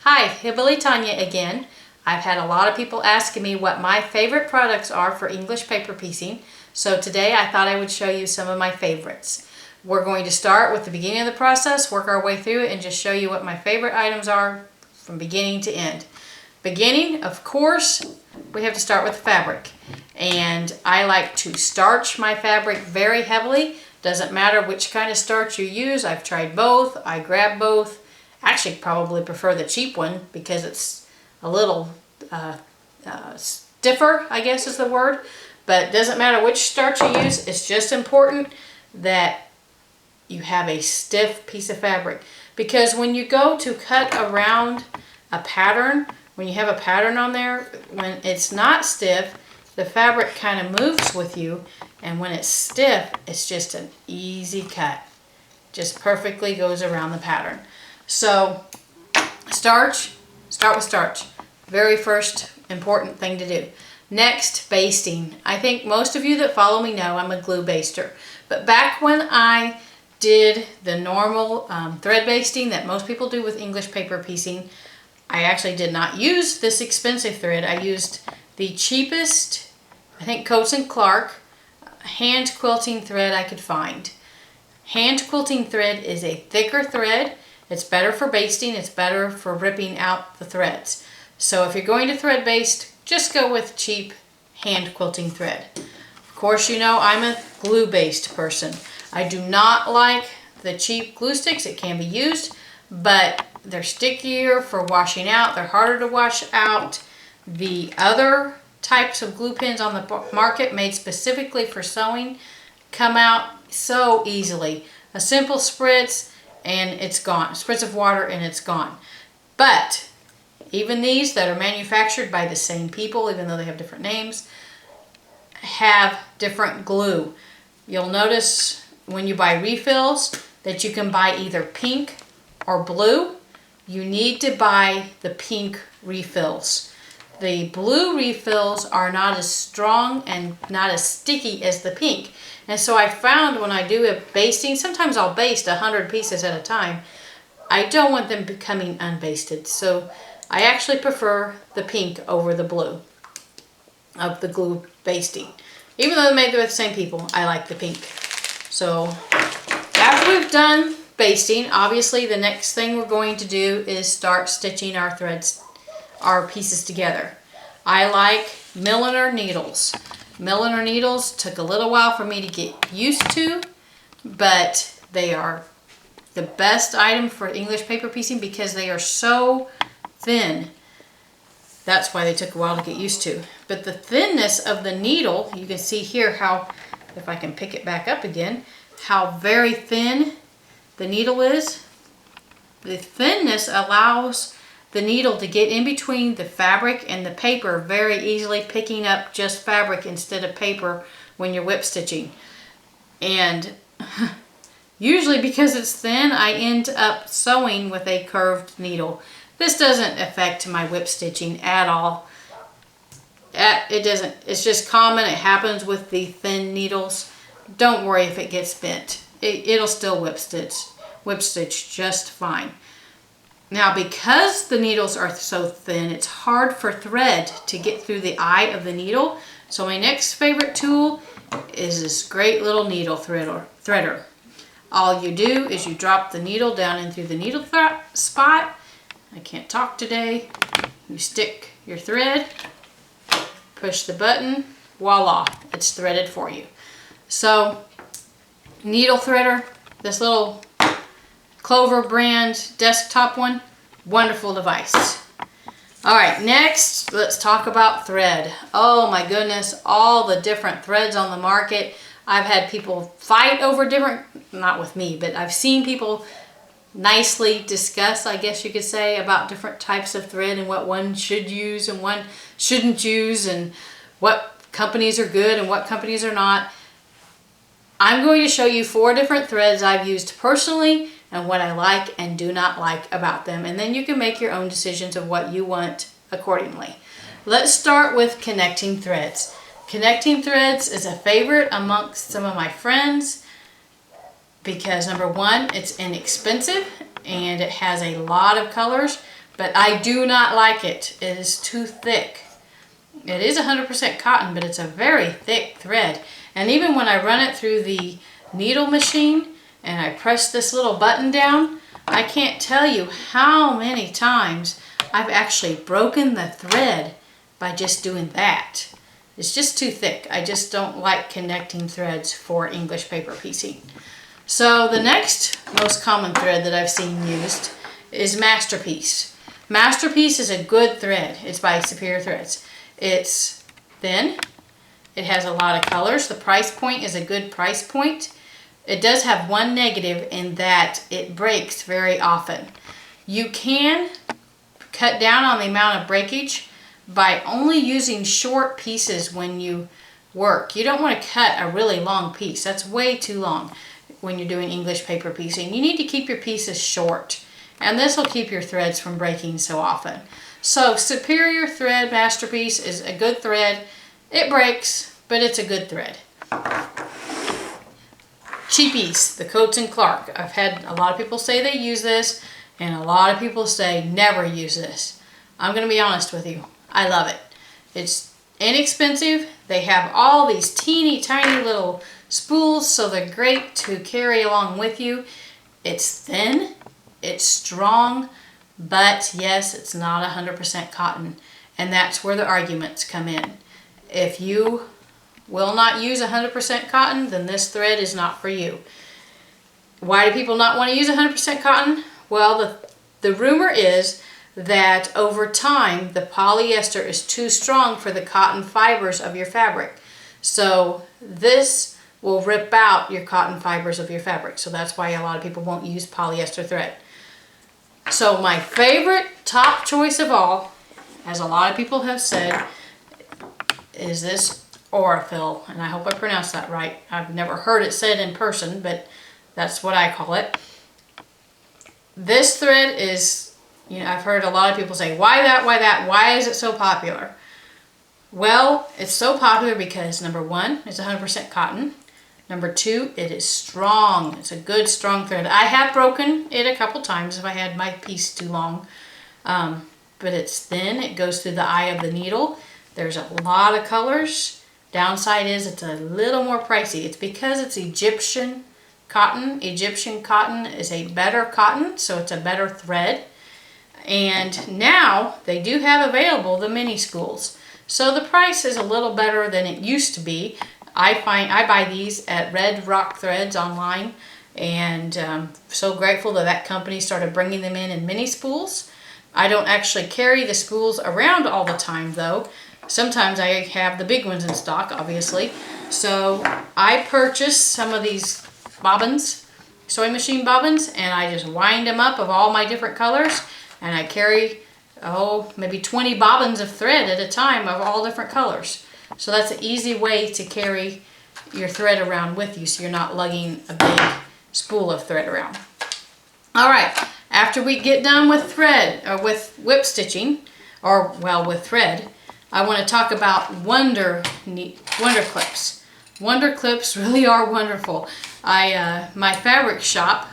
Hi, Hillbilly Tanya again. I've had a lot of people asking me what my favorite products are for English paper piecing, so today I thought I would show you some of my favorites. We're going to start with the beginning of the process, work our way through it, and just show you what my favorite items are from beginning to end. Beginning, of course, we have to start with the fabric. And I like to starch my fabric very heavily. Doesn't matter which kind of starch you use. I've tried both. I grab both. Actually, probably prefer the cheap one because it's a little stiffer, I guess is the word. But it doesn't matter which starch you use. It's just important that you have a stiff piece of fabric. Because when you go to cut around a pattern, when you have a pattern on there, when it's not stiff, the fabric kind of moves with you. And when it's stiff, it's just an easy cut. Just perfectly goes around the pattern. So, start with starch. Very first important thing to do. Next, basting. I think most of you that follow me know I'm a glue baster. But back when I did the normal thread basting that most people do with English paper piecing, I actually did not use this expensive thread. I used the cheapest, I think Coats & Clark, hand quilting thread I could find. Hand quilting thread is a thicker thread. It's better for basting. It's better for ripping out the threads. So if you're going to thread baste, just go with cheap hand quilting thread. Of course, you know I'm a glue based person. I do not like the cheap glue sticks. It can be used, but they're stickier for washing out. They're harder to wash out. The other types of glue pens on the market made specifically for sewing come out so easily. A simple spritz and it's gone. A spritz of water and it's gone. But even these that are manufactured by the same people, even though they have different names, have different glue. You'll notice when you buy refills that you can buy either pink or blue. You need to buy the pink refills. The blue refills are not as strong and not as sticky as the pink. And so I found when I do a basting, sometimes I'll baste 100 pieces at a time. I don't want them becoming unbasted. So I actually prefer the pink over the blue of the glue basting. Even though they're made with the same people, I like the pink. So after we've done basting, obviously the next thing we're going to do is start stitching our threads, our pieces together. I like milliner needles. Milliner needles took a little while for me to get used to, but they are the best item for English paper piecing because they are so thin. That's why they took a while to get used to. But the thinness of the needle, you can see here how, if I can pick it back up again, how very thin the needle is. The thinness allows the needle to get in between the fabric and the paper very easily, picking up just fabric instead of paper when you're whip stitching. And usually because it's thin, I end up sewing with a curved needle. This doesn't affect my whip stitching at all. It doesn't. It's just common. It happens with the thin needles. Don't worry if it gets bent. It'll still whip stitch just fine. Now, because the needles are so thin, it's hard for thread to get through the eye of the needle. So my next favorite tool is this great little needle threader. All you do is you drop the needle down in through the needle spot. I can't talk today. You stick your thread, push the button, voila, it's threaded for you. So, needle threader, this little Clover brand desktop one, wonderful device. All right, next, let's talk about thread. Oh my goodness, all the different threads on the market. I've had people fight over different, not with me, but I've seen people nicely discuss, I guess you could say, about different types of thread and what one should use and one shouldn't use and what companies are good and what companies are not. I'm going to show you 4 different threads I've used personally and what I like and do not like about them. And then you can make your own decisions of what you want accordingly. Let's start with connecting threads. Connecting threads is a favorite amongst some of my friends because number one, it's inexpensive and it has a lot of colors. but I do not like it. It is too thick. It is 100% cotton, but it's a very thick thread. And even when I run it through the needle machine and I press this little button down, I can't tell you how many times I've actually broken the thread by just doing that. It's just too thick. I just don't like connecting threads for English paper piecing. So the next most common thread that I've seen used is Masterpiece. Masterpiece is a good thread. It's by Superior Threads. It's thin. It has a lot of colors. The price point is a good price point. It does have one negative in that it breaks very often. You can cut down on the amount of breakage by only using short pieces when you work. You don't want to cut a really long piece. That's way too long when you're doing English paper piecing. You need to keep your pieces short, and this will keep your threads from breaking so often. So Superior Thread Masterpiece is a good thread. It breaks, but it's a good thread. Cheapies, the Coates & Clark. I've had a lot of people say they use this, and a lot of people say never use this. I'm going to be honest with you. I love it. It's inexpensive. They have all these teeny tiny little spools, so they're great to carry along with you. It's thin, it's strong, but yes, it's not 100% cotton, and that's where the arguments come in. If you will not use 100% cotton, then this thread is not for you. Why do people not want to use 100% cotton? Well, the rumor is that over time, the polyester is too strong for the cotton fibers of your fabric. So this will rip out your cotton fibers of your fabric. So that's why a lot of people won't use polyester thread. So my favorite top choice of all, as a lot of people have said, is this Aurifil. And I hope I pronounced that right. I've never heard it said in person, but that's what I call it. This thread is, you know, I've heard a lot of people say, why that, why that, why is it so popular? Well, it's so popular because number one, it's 100% cotton. Number two, it is strong. It's a good strong thread. I have broken it a couple times if I had my piece too long. But it's thin. It goes through the eye of the needle. There's a lot of colors. Downside is it's a little more pricey. It's because it's Egyptian cotton. Egyptian cotton is a better cotton, so it's a better thread. And now they do have available the mini spools. So the price is a little better than it used to be. I buy these at Red Rock Threads online, and so grateful that that company started bringing them in mini spools. I don't actually carry the spools around all the time though. Sometimes I have the big ones in stock, obviously. So I purchased some of these bobbins, sewing machine bobbins, and I just wind them up of all my different colors, and I carry, maybe 20 bobbins of thread at a time of all different colors. So that's an easy way to carry your thread around with you so you're not lugging a big spool of thread around. All right, after we get done with thread, or with whip stitching, or well, with thread, I want to talk about Wonder Clips. Wonder Clips really are wonderful. My fabric shop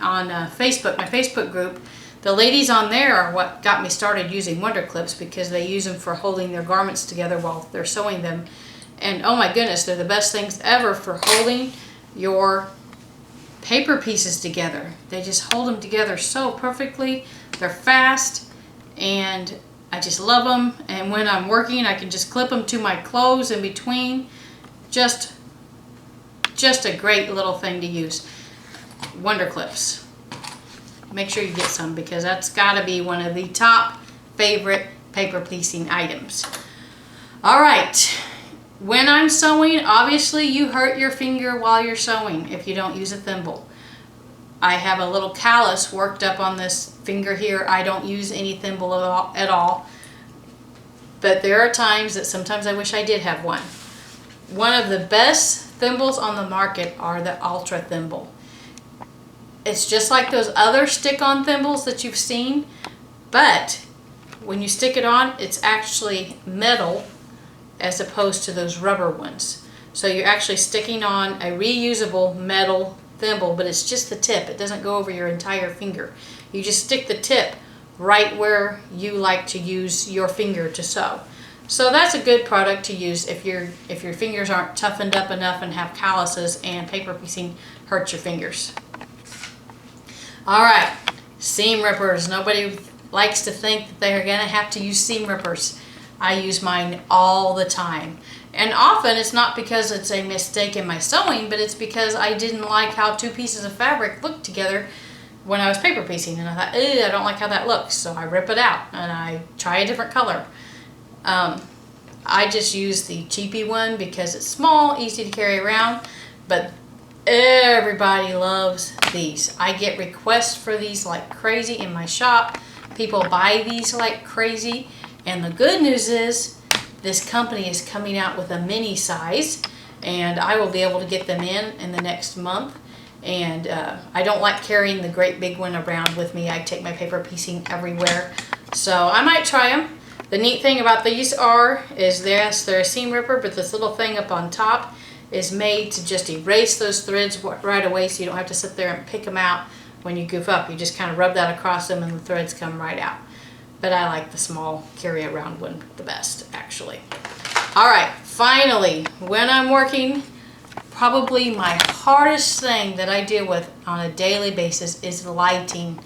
on Facebook, my Facebook group, the ladies on there are what got me started using Wonder Clips because they use them for holding their garments together while they're sewing them. And oh my goodness, they're the best things ever for holding your paper pieces together. They just hold them together so perfectly. They're fast, and I just love them. And when I'm working, I can just clip them to my clothes in between. Just a great little thing to use. Wonder Clips. Make sure you get some because that's got to be one of the top favorite paper piecing items. All right, when I'm sewing, obviously you hurt your finger while you're sewing if you don't use a thimble. I have a little callus worked up on this finger here. I don't use any thimble at all. But there are times that sometimes I wish I did have one. One of the best thimbles on the market are the Ultra thimble. It's just like those other stick-on thimbles that you've seen, but when you stick it on, it's actually metal as opposed to those rubber ones. So you're actually sticking on a reusable metal thimble, but it's just the tip. It doesn't go over your entire finger. You just stick the tip right where you like to use your finger to sew. So that's a good product to use if your fingers aren't toughened up enough and have calluses and paper piecing hurts your fingers. All right, seam rippers. Nobody likes to think that they're gonna have to use seam rippers. I use mine all the time. And often it's not because it's a mistake in my sewing, but it's because I didn't like how two pieces of fabric looked together when I was paper piecing, and I thought, I don't like how that looks, so I rip it out and I try a different color. I just use the cheapy one because it's small, easy to carry around, but everybody loves these. I get requests for these like crazy in my shop. People buy these like crazy, and the good news is this company is coming out with a mini size, and I will be able to get them in the next month. And I don't like carrying the great big one around with me. I take my paper piecing everywhere, so I might try them. The neat thing about these is yes, they're a seam ripper, but this little thing up on top is made to just erase those threads right away, so you don't have to sit there and pick them out when you goof up. You just kind of rub that across them and the threads come right out. But I like the small carry around one the best, actually. All right, finally, when I'm working, probably my hardest thing that I deal with on a daily basis is lighting.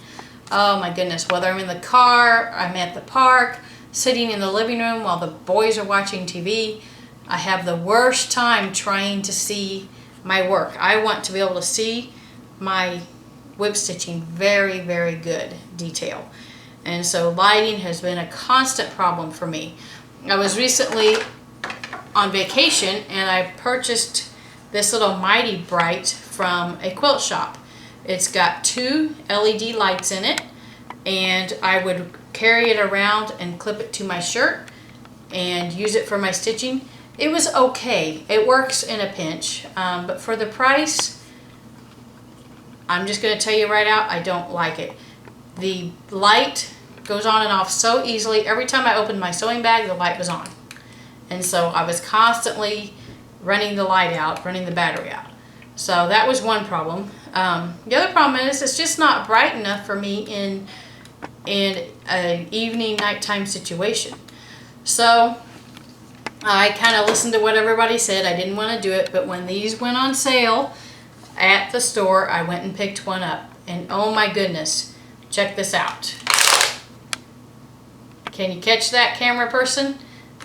Oh my goodness, whether I'm in the car, I'm at the park, sitting in the living room while the boys are watching TV, I have the worst time trying to see my work. I want to be able to see my whip stitching very, very good detail. And so lighting has been a constant problem for me. I was recently on vacation and I purchased this little Mighty Bright from a quilt shop. It's got 2 LED lights in it, and I would carry it around and clip it to my shirt and use it for my stitching. It was okay. It works in a pinch, but for the price, I'm just going to tell you right out, I don't like it. The light goes on and off so easily. Every time I opened my sewing bag, the light was on. And so I was constantly running the light out, running the battery out. So that was one problem. The other problem is it's just not bright enough for me in an evening, nighttime situation. So I kind of listened to what everybody said. I didn't want to do it, but when these went on sale at the store, I went and picked one up. And oh my goodness, check this out. Can you catch that, camera person?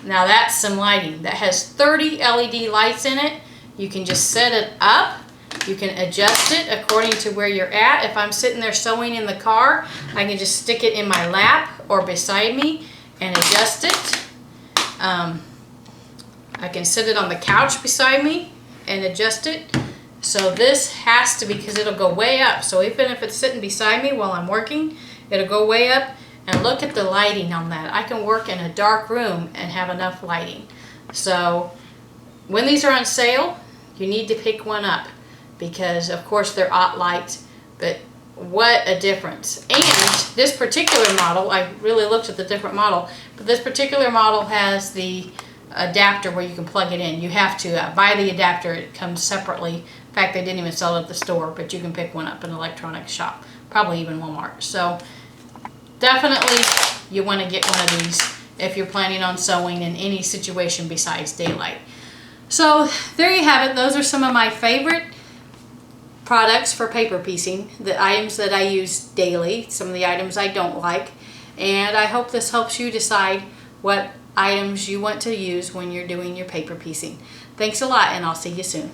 Now that's some lighting. That has 30 LED lights in it. You can just set it up. You can adjust it according to where you're at. If I'm sitting there sewing in the car, I can just stick it in my lap or beside me and adjust it. I can sit it on the couch beside me and adjust it. So this has to be, because it'll go way up. So even if it's sitting beside me while I'm working, it'll go way up. And look at the lighting on that. I can work in a dark room and have enough lighting. So when these are on sale, you need to pick one up, because of course they're OT lights, but what a difference. And this particular model, I really looked at the different model, but this particular model has the adapter where you can plug it in. You have to buy the adapter. It comes separately. In fact, they didn't even sell it at the store, but you can pick one up in an electronics shop, probably even Walmart. So definitely you want to get one of these if you're planning on sewing in any situation besides daylight. So there you have it. Those are some of my favorite products for paper piecing, the items that I use daily, some of the items I don't like, and I hope this helps you decide what items you want to use when you're doing your paper piecing. Thanks a lot, and I'll see you soon.